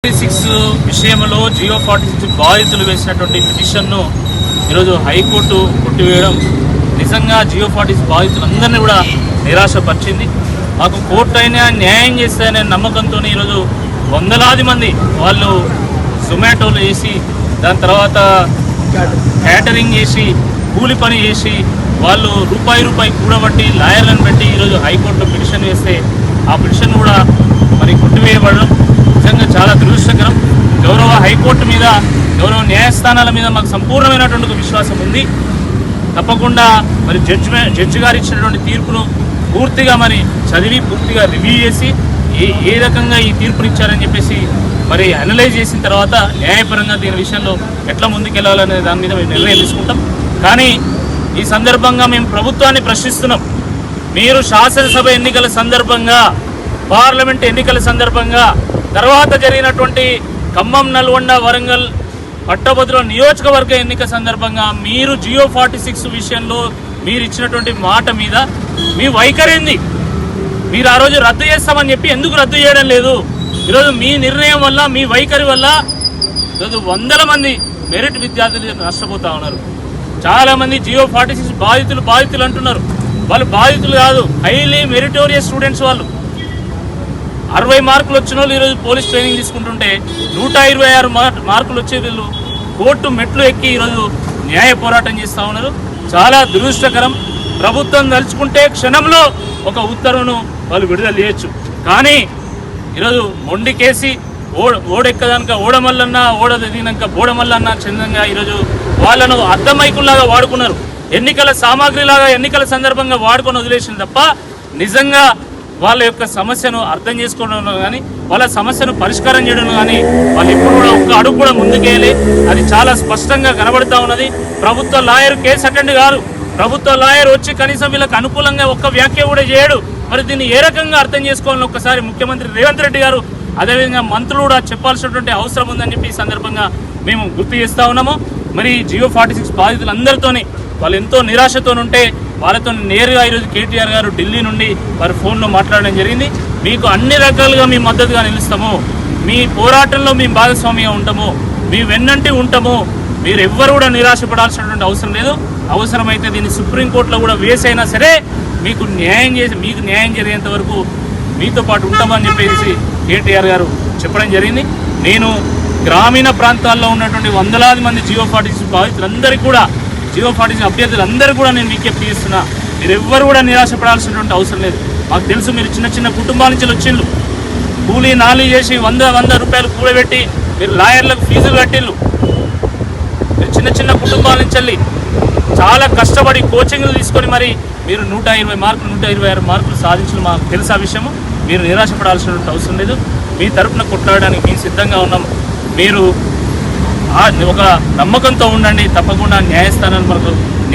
46 విషయంలో జియో 46 బాధితులు వేసినటువంటి పిటిషన్ను ఈరోజు హైకోర్టు కొట్టివేయడం నిజంగా జియో 46 బాధితులందరినీ కూడా నిరాశపరిచింది. మాకు కోర్టు అయినా న్యాయం చేస్తాయనే నమ్మకంతో ఈరోజు వందలాది మంది వాళ్ళు జొమాటోలు చేసి దాని తర్వాత క్యాటరింగ్ చేసి కూలి పని చేసి వాళ్ళు రూపాయి కూడబట్టి లాయర్లను పెట్టి ఈరోజు హైకోర్టులో పిటిషన్ వేస్తే ఆ పిటిషన్ కూడా మరి కొట్టివేయబడడం నిజంగా చాలా దురదృష్టకరం. గౌరవ హైకోర్టు మీద గౌరవ న్యాయస్థానాల మీద మాకు సంపూర్ణమైనటువంటి విశ్వాసం ఉంది. తప్పకుండా మరి జడ్జి గారు ఇచ్చినటువంటి తీర్పును పూర్తిగా మరి చదివి పూర్తిగా రివ్యూ చేసి ఏ రకంగా ఈ తీర్పునిచ్చారని చెప్పేసి మరి అనలైజ్ చేసిన తర్వాత న్యాయపరంగా దీని విషయంలో ఎట్లా ముందుకెళ్లాలనే దాని మీద మేము నిర్ణయం తీసుకుంటాం. కానీ ఈ సందర్భంగా మేము ప్రభుత్వాన్ని ప్రశ్నిస్తున్నాం. మీరు శాసనసభ ఎన్నికల సందర్భంగా పార్లమెంట్ ఎన్నికల సందర్భంగా తర్వాత జరిగినటువంటి ఖమ్మం, నల్గొండ, వరంగల్ పట్టభద్రుల నియోజకవర్గ ఎన్నిక సందర్భంగా మీరు జియో 46 విషయంలో మీరు ఇచ్చినటువంటి మాట మీద మీ వైఖరి ఏంది? మీరు ఆ రోజు రద్దు చేస్తామని చెప్పి ఎందుకు రద్దు చేయడం లేదు? ఈరోజు మీ నిర్ణయం వల్ల మీ వైఖరి వల్ల ఈరోజు వందల మంది మెరిట్ విద్యార్థులు నష్టపోతూ ఉన్నారు. చాలామంది జియో 46 బాధితులు అంటున్నారు. వాళ్ళు బాధితులు కాదు, హైలీ మెరిటోరియస్ స్టూడెంట్స్. వాళ్ళు 60 మార్కులు వచ్చిన వాళ్ళు ఈరోజు పోలీస్ ట్రైనింగ్ తీసుకుంటుంటే 126 మార్కులు వచ్చే వీళ్ళు కోర్టు మెట్లు ఎక్కి ఈరోజు న్యాయ పోరాటం చేస్తూ ఉన్నారు. చాలా దురదృష్టకరం. ప్రభుత్వం తలుచుకుంటే క్షణంలో ఒక ఉత్తర్వును వాళ్ళు విడుదల చేయొచ్చు. కానీ ఈరోజు మొండికేసి ఓడెక్కదాక ఓడమల్లన్నా, ఓడదిగినాక బోడమల్లన్నా చందంగా ఈరోజు వాళ్ళను అద్దమైకుల్లాగా వాడుకున్నారు. ఎన్నికల సామాగ్రిలాగా ఎన్నికల సందర్భంగా వాడుకొని వదిలేసిన తప్ప నిజంగా వాళ్ళ యొక్క సమస్యను అర్థం చేసుకోవడం కానీ వాళ్ళ సమస్యను పరిష్కారం చేయడం కానీ వాళ్ళు ఇప్పుడు కూడా ఒక్క అడుగు కూడా ముందుకేయాలి. అది చాలా స్పష్టంగా కనబడుతూ ఉన్నది. ప్రభుత్వ లాయర్ కేసు అటెండ్ గారు, ప్రభుత్వ లాయర్ వచ్చి కనీసం వీళ్ళకి అనుకూలంగా ఒక్క వ్యాఖ్య కూడా చేయడు. మరి దీన్ని ఏ రకంగా అర్థం చేసుకోవాలని ఒక్కసారి ముఖ్యమంత్రి రేవంత్ రెడ్డి గారు అదేవిధంగా మంత్రులు కూడా చెప్పాల్సినటువంటి అవసరం ఉందని చెప్పి ఈ సందర్భంగా మేము గుర్తు చేస్తూ ఉన్నాము. మరి జియో 46 బాధితులందరితోని వాళ్ళు ఎంతో నిరాశతో ఉంటే వాళ్ళతో నేరుగా ఈరోజు కేటీఆర్ గారు ఢిల్లీ నుండి వారి ఫోన్లో మాట్లాడడం జరిగింది. మీకు అన్ని రకాలుగా మేము మద్దతుగా నిలుస్తాము, మీ పోరాటంలో మేము భాగస్వామిగా ఉంటాము, మీ వెన్నంటి ఉంటాము. మీరు ఎవ్వరు కూడా నిరాశపడాల్సినటువంటి అవసరం లేదు. అవసరమైతే దీన్ని సుప్రీంకోర్టులో కూడా వేసైనా సరే మీకు న్యాయం జరిగేంత వరకు మీతో పాటు ఉంటామని చెప్పేసి కేటీఆర్ గారు చెప్పడం జరిగింది. నేను గ్రామీణ ప్రాంతాల్లో ఉన్నటువంటి వందలాది మంది జియో 46 బాధితులందరికీ కూడా, జియో 46 అభ్యర్థులందరూ కూడా నేను విజ్ఞప్తి చేస్తున్నా, మీరు ఎవ్వరు కూడా నిరాశపడాల్సినటువంటి అవసరం లేదు. మాకు తెలుసు మీరు చిన్న కుటుంబాల నుంచి వచ్చిండ్రు, కూలీ నాలి చేసి 100 రూపాయలు కూడబెట్టి మీరు లాయర్లకు ఫీజులు కట్టిళ్ళు. మీరు చిన్న కుటుంబాల నుంచి వెళ్ళి చాలా కష్టపడి కోచింగ్లు తీసుకొని మరి మీరు 120 మార్కులు 126 మార్కులు సాధించిన మాకు తెలుసు. ఆ విషయము మీరు నిరాశపడాల్సినటువంటి అవసరం లేదు. మీ తరపున కొట్లాడడానికి మేము సిద్ధంగా ఉన్నాం. మీరు ఒక నమ్మకంతో ఉండండి. తప్పకుండా న్యాయస్థానాలు మనకు